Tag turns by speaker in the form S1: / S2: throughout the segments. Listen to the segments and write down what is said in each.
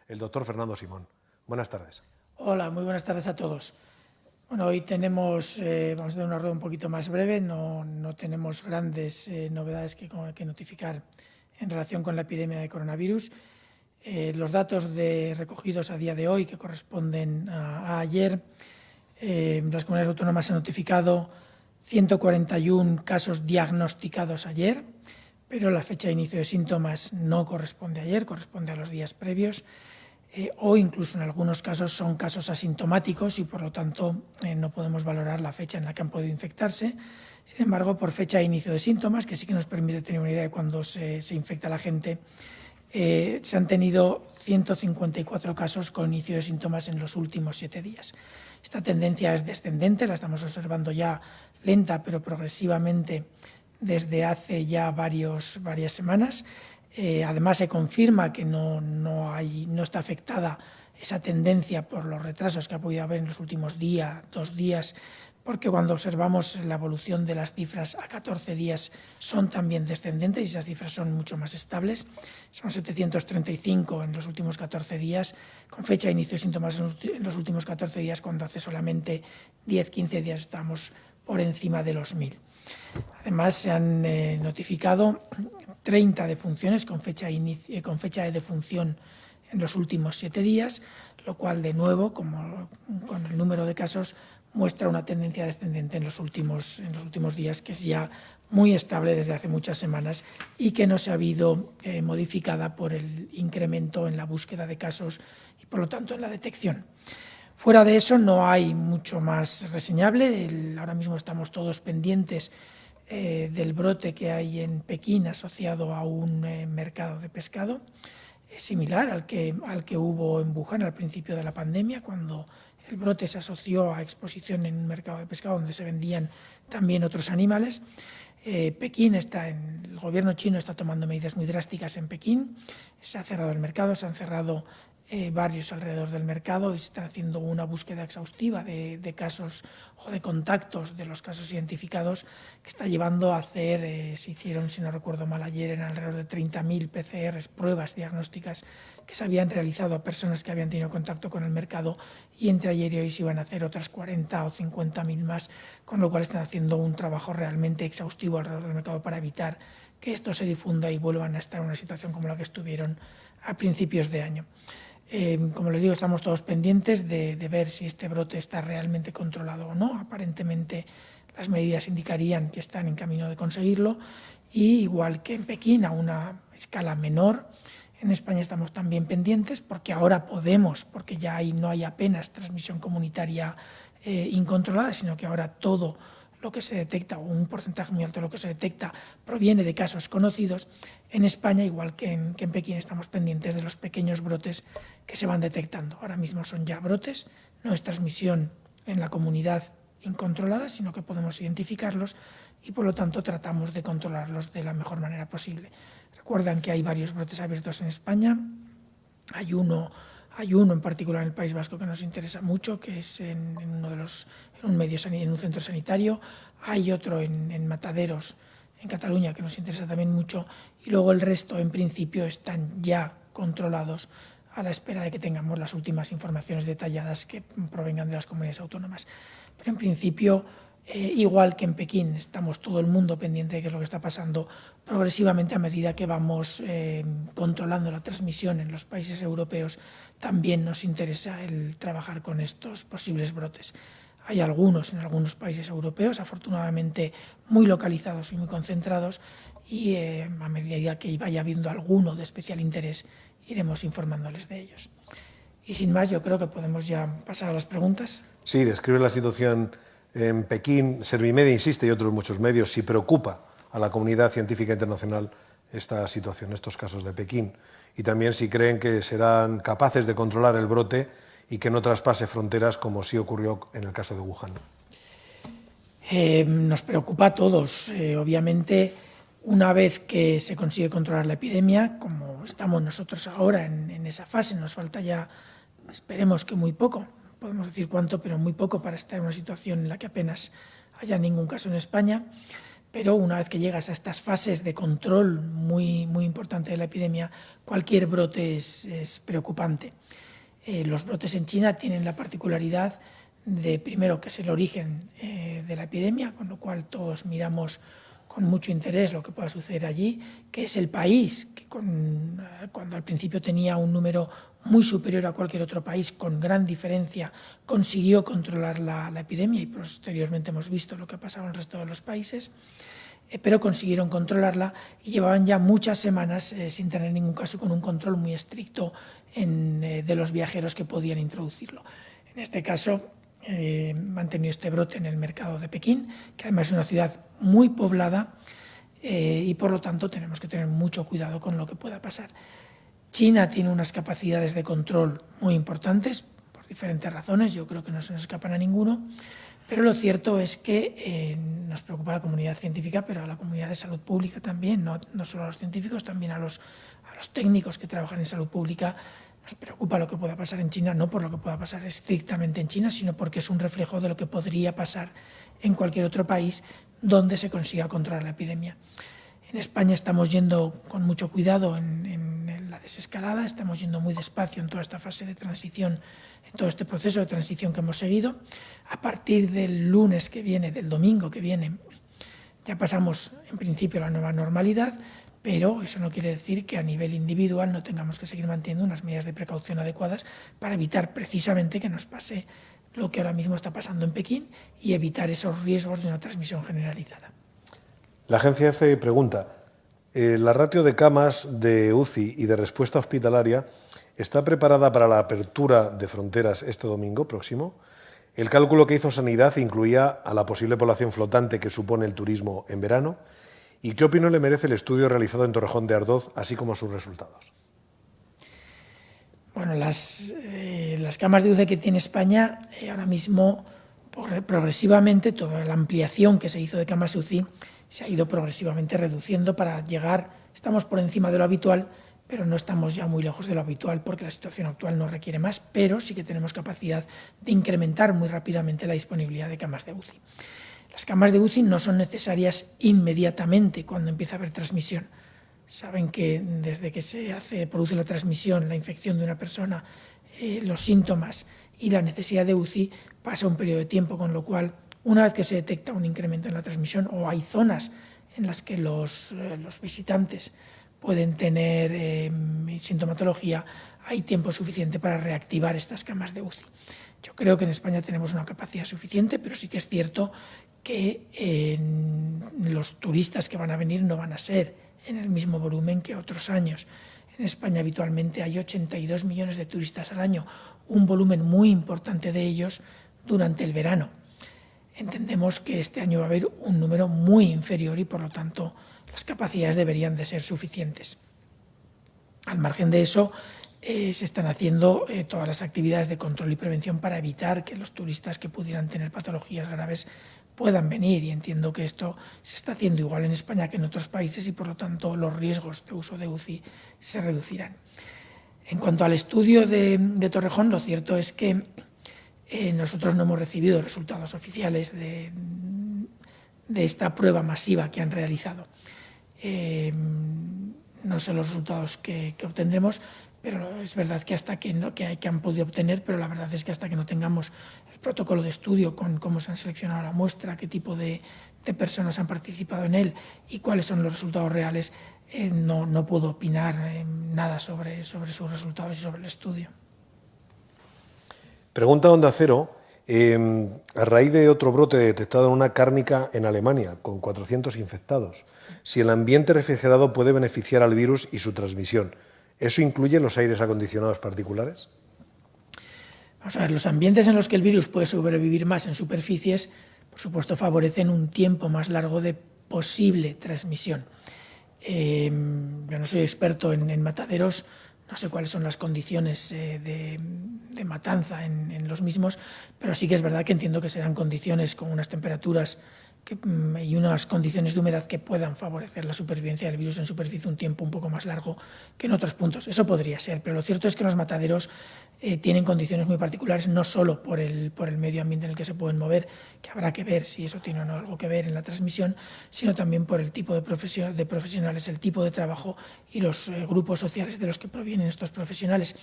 S1: el doctor Fernando Simón. Buenas tardes.
S2: Hola, muy buenas tardes a todos. Bueno, hoy tenemos, vamos a tener una rueda un poquito más breve, no tenemos grandes novedades que notificar en relación con la epidemia de coronavirus. Los datos recogidos a día de hoy, que corresponden a ayer, las comunidades autónomas han notificado 141 casos diagnosticados ayer, pero la fecha de inicio de síntomas no corresponde a ayer, corresponde a los días previos. O incluso en algunos casos son casos asintomáticos y por lo tanto no podemos valorar la fecha en la que han podido infectarse. Sin embargo, por fecha de inicio de síntomas, que sí que nos permite tener una idea de cuándo se infecta la gente, se han tenido 154 casos con inicio de síntomas en los últimos 7 días. Esta tendencia es descendente, la estamos observando ya lenta pero progresivamente desde hace ya varias semanas. Además, se confirma que no está afectada esa tendencia por los retrasos que ha podido haber en los últimos 2 días, porque cuando observamos la evolución de las cifras a 14 días son también descendentes y esas cifras son mucho más estables. Son 735 en los últimos 14 días, con fecha de inicio de síntomas en los últimos 14 días, cuando hace solamente 10-15 días estamos por encima de los 1000. Además, se han notificado 30 defunciones con fecha de defunción en los últimos 7 días, lo cual, de nuevo, como con el número de casos, muestra una tendencia descendente en los últimos días, que es ya muy estable desde hace muchas semanas y que no se ha habido modificada por el incremento en la búsqueda de casos y, por lo tanto, en la detección. Fuera de eso, no hay mucho más reseñable. Ahora mismo estamos todos pendientes del brote que hay en Pekín asociado a un mercado de pescado, similar al que hubo en Wuhan al principio de la pandemia, cuando el brote se asoció a exposición en un mercado de pescado donde se vendían también otros animales. El gobierno chino está tomando medidas muy drásticas en Pekín. Se ha cerrado el mercado, se han cerrado barrios alrededor del mercado y se está haciendo una búsqueda exhaustiva de casos o de contactos de los casos identificados, que está llevando a hacer, se hicieron, si no recuerdo mal, ayer en alrededor de 30.000 PCRs, pruebas diagnósticas que se habían realizado a personas que habían tenido contacto con el mercado, y entre ayer y hoy se iban a hacer otras 40 o 50.000 más, con lo cual están haciendo un trabajo realmente exhaustivo alrededor del mercado para evitar que esto se difunda y vuelvan a estar en una situación como la que estuvieron a principios de año. Como les digo, estamos todos pendientes de ver si este brote está realmente controlado o no. Aparentemente las medidas indicarían que están en camino de conseguirlo, y igual que en Pekín, a una escala menor, en España estamos también pendientes porque ahora podemos, porque ya no hay apenas transmisión comunitaria incontrolada, sino que ahora todo lo que se detecta, o un porcentaje muy alto de lo que se detecta, proviene de casos conocidos. En España, igual que en Pekín, estamos pendientes de los pequeños brotes que se van detectando. Ahora mismo son ya brotes, no es transmisión en la comunidad incontrolada, sino que podemos identificarlos y, por lo tanto, tratamos de controlarlos de la mejor manera posible. Recuerdan que hay varios brotes abiertos en España. Hay uno en particular en el País Vasco que nos interesa mucho, que es en un centro sanitario. Hay otro en Mataderos, en Cataluña, que nos interesa también mucho, y luego el resto, en principio, están ya controlados a la espera de que tengamos las últimas informaciones detalladas que provengan de las comunidades autónomas. Pero, en principio, igual que en Pekín, estamos todo el mundo pendiente de qué es lo que está pasando. Progresivamente, a medida que vamos controlando la transmisión en los países europeos, también nos interesa el trabajar con estos posibles brotes. Hay algunos en algunos países europeos, afortunadamente muy localizados y muy concentrados, y a medida que vaya habiendo alguno de especial interés, iremos informándoles de ellos. Y sin más, yo creo que podemos ya pasar a las preguntas.
S1: Sí, describe la situación en Pekín. Servimedia insiste, y otros muchos medios, si preocupa a la comunidad científica internacional esta situación, estos casos de Pekín, y también si creen que serán capaces de controlar el brote y que no traspase fronteras, como sí ocurrió en el caso de Wuhan.
S2: Nos preocupa a todos. Obviamente, una vez que se consigue controlar la epidemia, como estamos nosotros ahora en esa fase, nos falta ya, esperemos que muy poco, podemos decir cuánto, pero muy poco, para estar en una situación en la que apenas haya ningún caso en España. pero una vez que llegas a estas fases de control muy importante de la epidemia, cualquier brote es preocupante. Los brotes en China tienen la particularidad de, primero, que es el origen de la epidemia, con lo cual todos miramos con mucho interés lo que pueda suceder allí, que es el país que cuando al principio tenía un número muy superior a cualquier otro país, con gran diferencia, consiguió controlar la epidemia, y posteriormente hemos visto lo que ha pasado en el resto de los países, pero consiguieron controlarla y llevaban ya muchas semanas sin tener ningún caso, con un control muy estricto de los viajeros que podían introducirlo. En este caso, han tenido este brote en el mercado de Pekín, que además es una ciudad muy poblada, y por lo tanto tenemos que tener mucho cuidado con lo que pueda pasar. China tiene unas capacidades de control muy importantes, por diferentes razones, yo creo que no se nos escapan a ninguno, pero lo cierto es que nos preocupa a la comunidad científica, pero a la comunidad de salud pública también, no solo a los científicos, también a los técnicos que trabajan en salud pública. Nos preocupa lo que pueda pasar en China, no por lo que pueda pasar estrictamente en China, sino porque es un reflejo de lo que podría pasar en cualquier otro país donde se consiga controlar la epidemia. En España estamos yendo con mucho cuidado en la desescalada, estamos yendo muy despacio en toda esta fase de transición, en todo este proceso de transición que hemos seguido. A partir del lunes que viene, del domingo que viene, ya pasamos en principio a la nueva normalidad, pero eso no quiere decir que a nivel individual no tengamos que seguir manteniendo unas medidas de precaución adecuadas para evitar precisamente que nos pase lo que ahora mismo está pasando en Pekín y evitar esos riesgos de una transmisión generalizada.
S1: La agencia EFE pregunta, ¿la ratio de camas de UCI y de respuesta hospitalaria está preparada para la apertura de fronteras este domingo próximo? El cálculo que hizo Sanidad incluía a la posible población flotante que supone el turismo en verano. ¿Y qué opinión le merece el estudio realizado en Torrejón de Ardoz, así como sus resultados?
S2: Bueno, las camas de UCI que tiene España ahora mismo, progresivamente, toda la ampliación que se hizo de camas UCI se ha ido progresivamente reduciendo para llegar, estamos por encima de lo habitual, pero no estamos ya muy lejos de lo habitual porque la situación actual no requiere más, pero sí que tenemos capacidad de incrementar muy rápidamente la disponibilidad de camas de UCI. Las camas de UCI no son necesarias inmediatamente cuando empieza a haber transmisión. Saben que desde que produce la transmisión, la infección de una persona, los síntomas y la necesidad de UCI, pasa un periodo de tiempo, con lo cual, una vez que se detecta un incremento en la transmisión o hay zonas en las que los visitantes pueden tener sintomatología, hay tiempo suficiente para reactivar estas camas de UCI. Yo creo que en España tenemos una capacidad suficiente, pero sí que es cierto que los turistas que van a venir no van a ser en el mismo volumen que otros años. En España habitualmente hay 82 millones de turistas al año, un volumen muy importante de ellos durante el verano. Entendemos que este año va a haber un número muy inferior y, por lo tanto, las capacidades deberían de ser suficientes. Al margen de eso, se están haciendo todas las actividades de control y prevención para evitar que los turistas que pudieran tener patologías graves puedan venir, y entiendo que esto se está haciendo igual en España que en otros países y, por lo tanto, los riesgos de uso de UCI se reducirán. En cuanto al estudio de Torrejón, lo cierto es que nosotros no hemos recibido resultados oficiales de esta prueba masiva que han realizado. No sé los resultados que obtendremos, pero es verdad que que han podido obtener, pero la verdad es que hasta que no tengamos el protocolo de estudio con cómo se han seleccionado la muestra, qué tipo de personas han participado en él y cuáles son los resultados reales, no puedo opinar nada sobre sus resultados y sobre el estudio.
S1: Pregunta Onda Cero, a raíz de otro brote detectado en una cárnica en Alemania, con 400 infectados, si el ambiente refrigerado puede beneficiar al virus y su transmisión. ¿Eso incluye los aires acondicionados particulares?
S2: Vamos a ver, los ambientes en los que el virus puede sobrevivir más en superficies, por supuesto, favorecen un tiempo más largo de posible transmisión. Yo no soy experto en mataderos, no sé cuáles son las condiciones de matanza en los mismos, pero sí que es verdad que entiendo que serán condiciones con unas temperaturas y unas condiciones de humedad que puedan favorecer la supervivencia del virus en superficie un tiempo un poco más largo que en otros puntos. Eso podría ser, pero lo cierto es que los mataderos tienen condiciones muy particulares, no solo por el medio ambiente en el que se pueden mover, que habrá que ver si eso tiene o no algo que ver en la transmisión, sino también por el tipo de profesionales, el tipo de trabajo y los grupos sociales de los que provienen estos profesionales.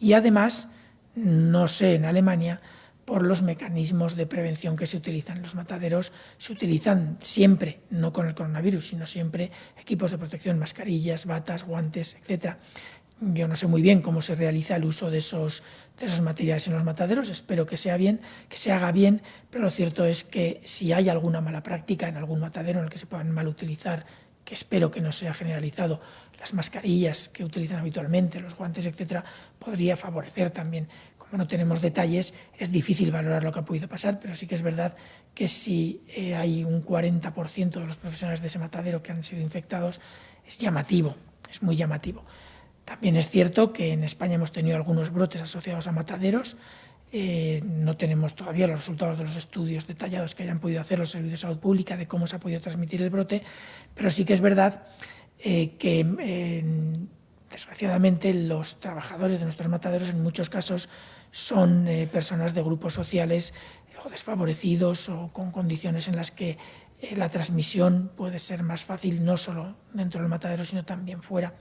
S2: Y además, no sé, en Alemania, por los mecanismos de prevención que se utilizan. Los mataderos se utilizan siempre, no con el coronavirus, sino siempre equipos de protección, mascarillas, batas, guantes, etc. Yo no sé muy bien cómo se realiza el uso de esos materiales en los mataderos, espero que sea bien, que se haga bien, pero lo cierto es que si hay alguna mala práctica en algún matadero en el que se puedan mal utilizar, que espero que no sea generalizado, las mascarillas que utilizan habitualmente, los guantes, etcétera, podría favorecer también. Como no tenemos detalles, es difícil valorar lo que ha podido pasar, pero sí que es verdad que si hay un 40% de los profesionales de ese matadero que han sido infectados, es llamativo, es muy llamativo. También es cierto que en España hemos tenido algunos brotes asociados a mataderos. No tenemos todavía los resultados de los estudios detallados que hayan podido hacer los servicios de salud pública de cómo se ha podido transmitir el brote, pero sí que es verdad que desgraciadamente los trabajadores de nuestros mataderos en muchos casos son personas de grupos sociales o desfavorecidos o con condiciones en las que la transmisión puede ser más fácil no solo dentro del matadero sino también fuera.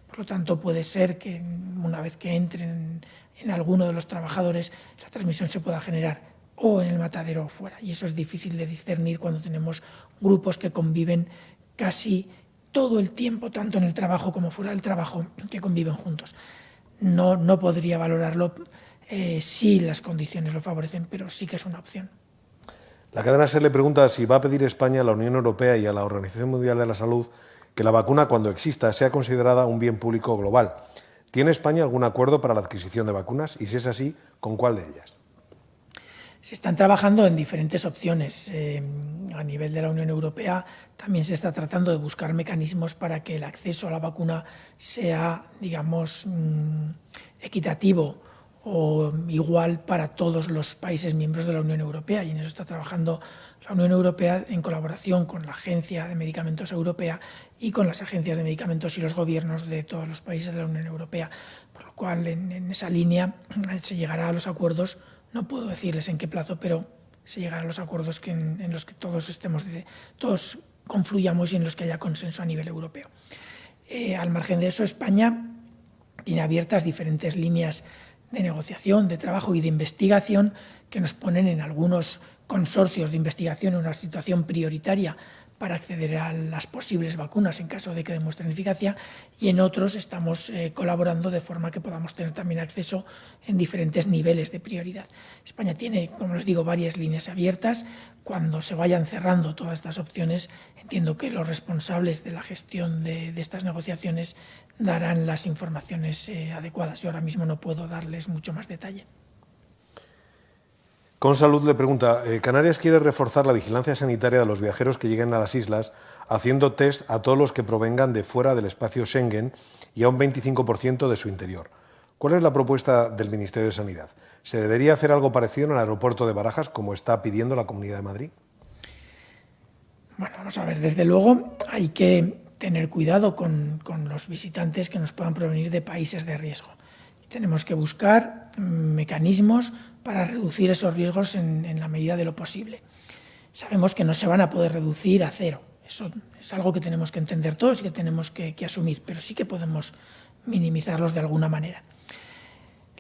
S2: Por lo tanto, puede ser que una vez que entren en alguno de los trabajadores la transmisión se pueda generar o en el matadero o fuera. Y eso es difícil de discernir cuando tenemos grupos que conviven casi todo el tiempo, tanto en el trabajo como fuera del trabajo, que conviven juntos. No podría valorarlo si las condiciones lo favorecen, pero sí que es una opción.
S1: La cadena SER le pregunta si va a pedir España a la Unión Europea y a la Organización Mundial de la Salud que la vacuna, cuando exista, sea considerada un bien público global. ¿Tiene España algún acuerdo para la adquisición de vacunas? Y si es así, ¿con cuál de ellas?
S2: Se están trabajando en diferentes opciones. A nivel de la Unión Europea también se está tratando de buscar mecanismos para que el acceso a la vacuna sea, digamos, equitativo o igual para todos los países miembros de la Unión Europea, y en eso está trabajando la Unión Europea en colaboración con la Agencia de Medicamentos Europea y con las agencias de medicamentos y los gobiernos de todos los países de la Unión Europea, por lo cual en esa línea se llegará a los acuerdos. No puedo decirles en qué plazo, pero se llegará a los acuerdos en los que todos confluyamos y en los que haya consenso a nivel europeo. Al margen de eso, España tiene abiertas diferentes líneas de negociación, de trabajo y de investigación que nos ponen en algunos consorcios de investigación en una situación prioritaria para acceder a las posibles vacunas en caso de que demuestren eficacia, y en otros estamos colaborando de forma que podamos tener también acceso en diferentes niveles de prioridad. España tiene, como les digo, varias líneas abiertas. Cuando se vayan cerrando todas estas opciones, entiendo que los responsables de la gestión de estas negociaciones darán las informaciones adecuadas. Yo ahora mismo no puedo darles mucho más detalle.
S1: Consalud le pregunta, Canarias quiere reforzar la vigilancia sanitaria de los viajeros que lleguen a las islas haciendo test a todos los que provengan de fuera del espacio Schengen y a un 25% de su interior. ¿Cuál es la propuesta del Ministerio de Sanidad? ¿Se debería hacer algo parecido en el aeropuerto de Barajas, como está pidiendo la Comunidad de Madrid?
S2: Bueno, vamos a ver, desde luego hay que tener cuidado con los visitantes que nos puedan provenir de países de riesgo. Tenemos que buscar mecanismos para reducir esos riesgos en la medida de lo posible. Sabemos que no se van a poder reducir a cero. Eso es algo que tenemos que entender todos y que tenemos que asumir, pero sí que podemos minimizarlos de alguna manera.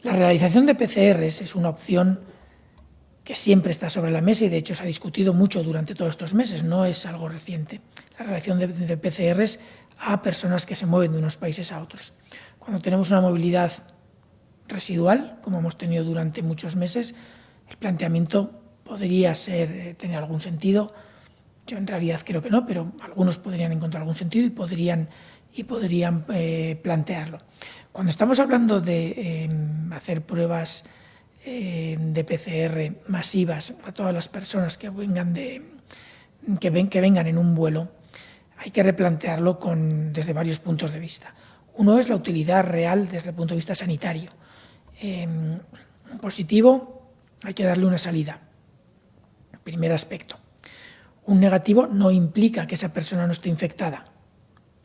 S2: La realización de PCRs es una opción que siempre está sobre la mesa y de hecho se ha discutido mucho durante todos estos meses, no es algo reciente. La realización de PCRs a personas que se mueven de unos países a otros. Cuando tenemos una movilidad residual, como hemos tenido durante muchos meses, el planteamiento podría tener algún sentido. Yo en realidad creo que no, pero algunos podrían encontrar algún sentido y podrían plantearlo. Cuando estamos hablando de hacer pruebas de PCR masivas a todas las personas que vengan en un vuelo, hay que replantearlo desde varios puntos de vista. Uno es la utilidad real desde el punto de vista sanitario. Positivo, hay que darle una salida. Primer aspecto. Un negativo no implica que esa persona no esté infectada.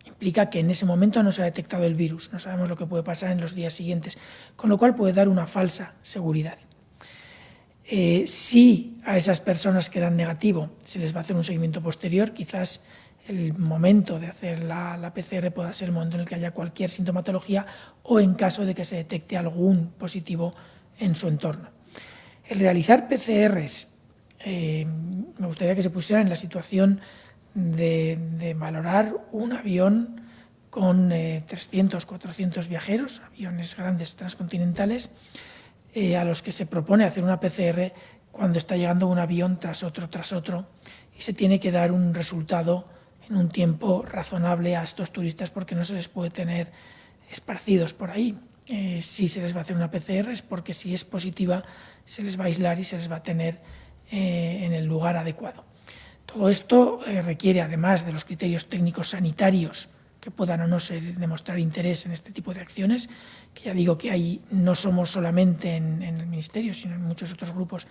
S2: Implica que en ese momento no se ha detectado el virus, no sabemos lo que puede pasar en los días siguientes, con lo cual puede dar una falsa seguridad. Si a esas personas que dan negativo se les va a hacer un seguimiento posterior, quizás el momento de hacer la PCR pueda ser el momento en el que haya cualquier sintomatología o en caso de que se detecte algún positivo en su entorno. El realizar PCRs, me gustaría que se pusiera en la situación de valorar un avión con 300, 400 viajeros, aviones grandes transcontinentales, a los que se propone hacer una PCR cuando está llegando un avión tras otro, y se tiene que dar un resultado en un tiempo razonable a estos turistas porque no se les puede tener esparcidos por ahí. Si se les va a hacer una PCR es porque si es positiva se les va a aislar y se les va a tener en el lugar adecuado. Todo esto requiere, además de los criterios técnicos sanitarios que puedan o no demostrar interés en este tipo de acciones, que ya digo que ahí no somos solamente en el Ministerio, sino en muchos otros grupos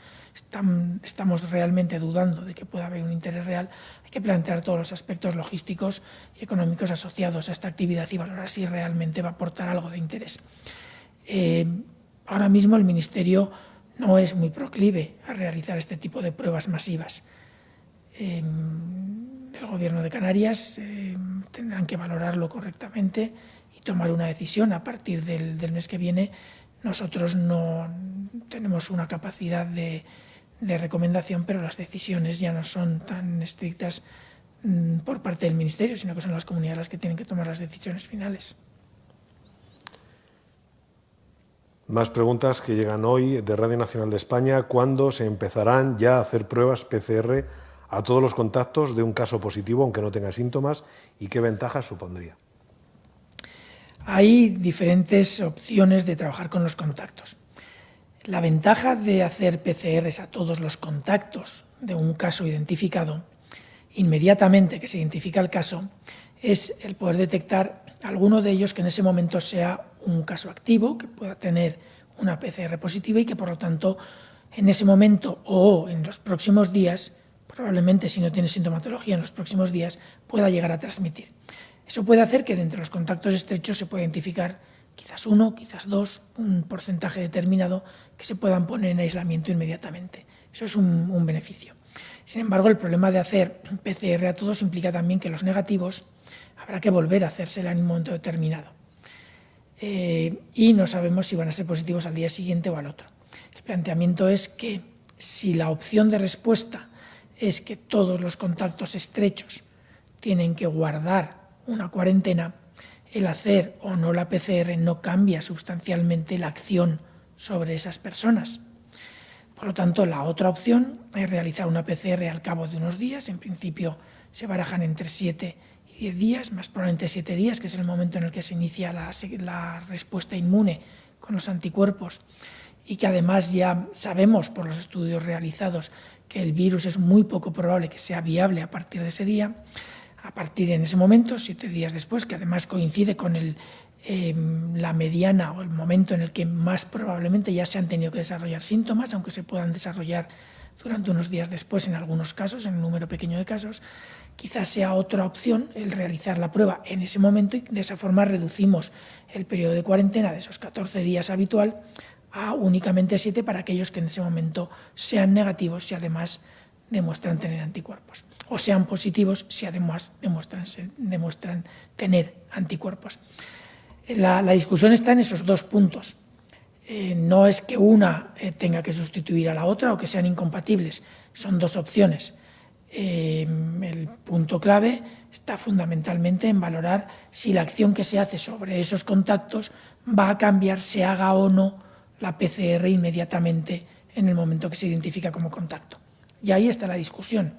S2: estamos realmente dudando de que pueda haber un interés real. Hay que plantear todos los aspectos logísticos y económicos asociados a esta actividad y valorar si realmente va a aportar algo de interés. Ahora mismo el Ministerio no es muy proclive a realizar este tipo de pruebas masivas. El Gobierno de Canarias tendrán que valorarlo correctamente y tomar una decisión a partir del mes que viene. Nosotros no tenemos una capacidad de recomendación, pero las decisiones ya no son tan estrictas por parte del Ministerio, sino que son las comunidades las que tienen que tomar las decisiones finales.
S1: Más preguntas que llegan hoy de Radio Nacional de España. ¿Cuándo se empezarán ya a hacer pruebas PCR a todos los contactos de un caso positivo, aunque no tenga síntomas, y qué ventajas supondría?
S2: Hay diferentes opciones de trabajar con los contactos. La ventaja de hacer PCRs a todos los contactos de un caso identificado, inmediatamente que se identifica el caso, es el poder detectar alguno de ellos que en ese momento sea un caso activo, que pueda tener una PCR positiva y que por lo tanto en ese momento o en los próximos días, probablemente si no tiene sintomatología en los próximos días, pueda llegar a transmitir. Eso puede hacer que de entre los contactos estrechos se pueda identificar quizás uno, quizás dos, un porcentaje determinado que se puedan poner en aislamiento inmediatamente. Eso es un beneficio. Sin embargo, el problema de hacer PCR a todos implica también que los negativos habrá que volver a hacérsela en un momento determinado. Y no sabemos si van a ser positivos al día siguiente o al otro. El planteamiento es que si la opción de respuesta es que todos los contactos estrechos tienen que guardar una cuarentena, el hacer o no la PCR no cambia sustancialmente la acción sobre esas personas. Por lo tanto, la otra opción es realizar una PCR al cabo de unos días. En principio se barajan entre 7 y 10 días, más probablemente 7 días, que es el momento en el que se inicia la respuesta inmune con los anticuerpos, y que además ya sabemos por los estudios realizados que el virus es muy poco probable que sea viable a partir de ese día. A partir de ese momento, 7 días después, que además coincide con la mediana o el momento en el que más probablemente ya se han tenido que desarrollar síntomas, aunque se puedan desarrollar durante unos días después en algunos casos, en un número pequeño de casos, quizás sea otra opción el realizar la prueba en ese momento y de esa forma reducimos el periodo de cuarentena de esos 14 días habitual a únicamente 7 para aquellos que en ese momento sean negativos y además demuestran tener anticuerpos, o sean positivos si además demuestran tener anticuerpos. La discusión está en esos dos puntos. No es que una tenga que sustituir a la otra o que sean incompatibles, son dos opciones. El punto clave está fundamentalmente en valorar si la acción que se hace sobre esos contactos va a cambiar, se haga o no la PCR inmediatamente en el momento que se identifica como contacto. Y ahí está la discusión.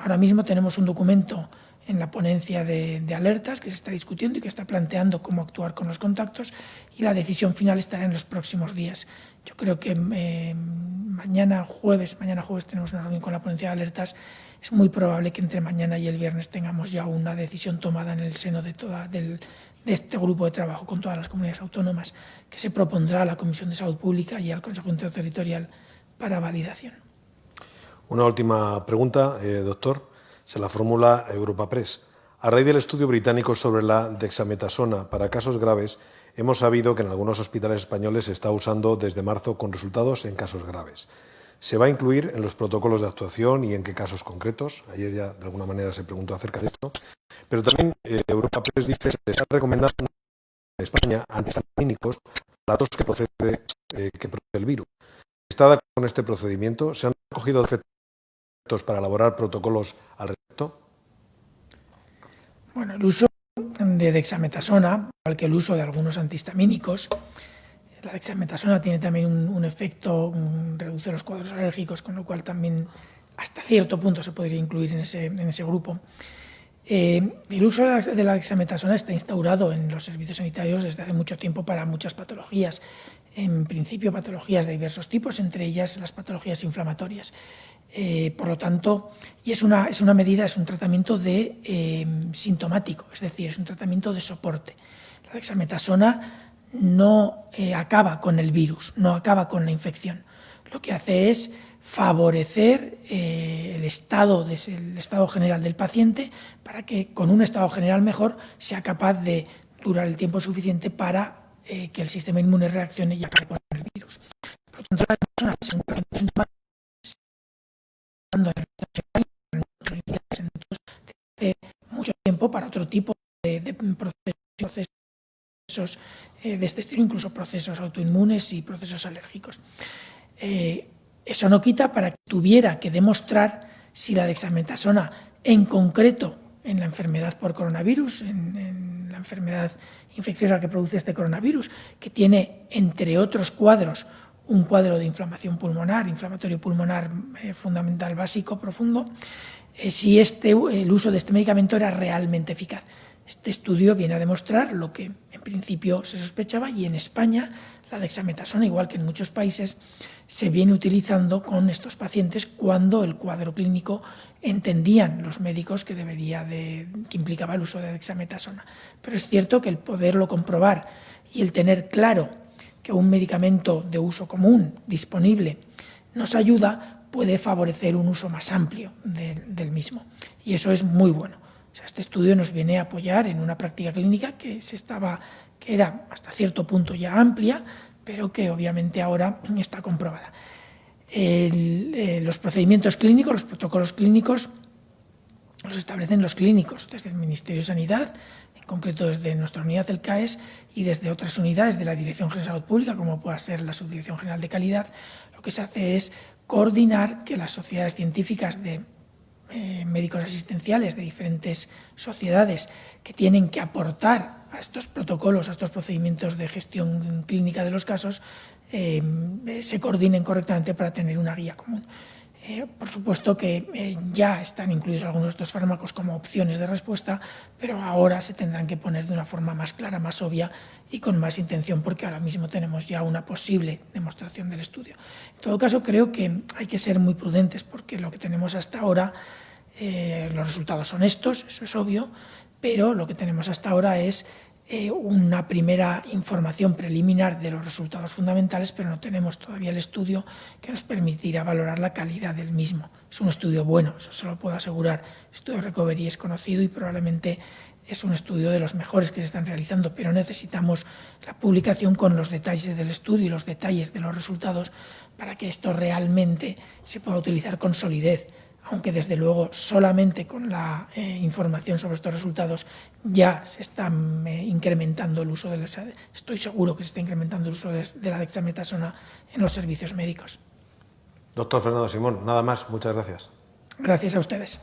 S2: Ahora mismo tenemos un documento en la ponencia de alertas que se está discutiendo y que está planteando cómo actuar con los contactos, y la decisión final estará en los próximos días. Yo creo que mañana jueves tenemos una reunión con la ponencia de alertas. Es muy probable que entre mañana y el viernes tengamos ya una decisión tomada en el seno de este grupo de trabajo con todas las comunidades autónomas, que se propondrá a la Comisión de Salud Pública y al Consejo Interterritorial para validación.
S1: Una última pregunta, doctor, se la formula Europa Press. A raíz del estudio británico sobre la dexametasona para casos graves, hemos sabido que en algunos hospitales españoles se está usando desde marzo con resultados en casos graves. ¿Se va a incluir en los protocolos de actuación y en qué casos concretos? Ayer ya de alguna manera se preguntó acerca de esto. Pero también Europa Press dice que se está recomendando en España antihistamínicos para la tos que procede el virus. ¿Está de acuerdo con este procedimiento? ¿Se han recogido efectos para elaborar protocolos al respecto?
S2: Bueno, el uso de dexametasona, igual que el uso de algunos antihistamínicos, la dexametasona tiene también un efecto, reduce los cuadros alérgicos, con lo cual también hasta cierto punto se podría incluir en ese grupo. El uso de la dexametasona está instaurado en los servicios sanitarios desde hace mucho tiempo para muchas patologías. En principio, patologías de diversos tipos, entre ellas las patologías inflamatorias. Por lo tanto, y es una medida, es un tratamiento sintomático, es decir, es un tratamiento de soporte. La dexametasona no acaba con el virus, no acaba con la infección. Lo que hace es favorecer el estado general del paciente para que con un estado general mejor sea capaz de durar el tiempo suficiente para que el sistema inmune reaccione y acabe con el virus. Por lo tanto, la persona es un tratamiento sintomático de mucho tiempo para otro tipo de procesos de este estilo, incluso procesos autoinmunes y procesos alérgicos. Eso no quita para que tuviera que demostrar si la dexametasona, en concreto en la enfermedad por coronavirus, en la enfermedad infecciosa que produce este coronavirus, que tiene, entre otros cuadros, un cuadro de inflamación pulmonar, inflamatorio pulmonar fundamental, básico, profundo, si el uso de este medicamento era realmente eficaz. Este estudio viene a demostrar lo que en principio se sospechaba, y en España la dexametasona, igual que en muchos países, se viene utilizando con estos pacientes cuando el cuadro clínico entendían los médicos que implicaba el uso de dexametasona. Pero es cierto que el poderlo comprobar y el tener claro que un medicamento de uso común disponible nos ayuda, puede favorecer un uso más amplio del mismo. Y eso es muy bueno. O sea, este estudio nos viene a apoyar en una práctica clínica que era hasta cierto punto ya amplia, pero que obviamente ahora está comprobada. Los procedimientos clínicos, los protocolos clínicos, los establecen los clínicos desde el Ministerio de Sanidad, en concreto desde nuestra unidad del CAES y desde otras unidades de la Dirección General de Salud Pública, como pueda ser la Subdirección General de Calidad. Lo que se hace es coordinar que las sociedades científicas de médicos asistenciales de diferentes sociedades que tienen que aportar a estos protocolos, a estos procedimientos de gestión clínica de los casos, se coordinen correctamente para tener una guía común. Por supuesto que ya están incluidos algunos de estos fármacos como opciones de respuesta, pero ahora se tendrán que poner de una forma más clara, más obvia y con más intención, porque ahora mismo tenemos ya una posible demostración del estudio. En todo caso, creo que hay que ser muy prudentes, porque lo que tenemos hasta ahora, los resultados son estos, eso es obvio, pero lo que tenemos hasta ahora es una primera información preliminar de los resultados fundamentales, pero no tenemos todavía el estudio que nos permitirá valorar la calidad del mismo. Es un estudio bueno, eso se lo puedo asegurar. El estudio Recovery es conocido y probablemente es un estudio de los mejores que se están realizando, pero necesitamos la publicación con los detalles del estudio y los detalles de los resultados para que esto realmente se pueda utilizar con solidez. Aunque desde luego solamente con la información sobre estos resultados ya se está incrementando el uso estoy seguro que se está incrementando el uso de la dexametasona en los servicios médicos.
S1: Doctor Fernando Simón, nada más, muchas gracias.
S2: Gracias a ustedes.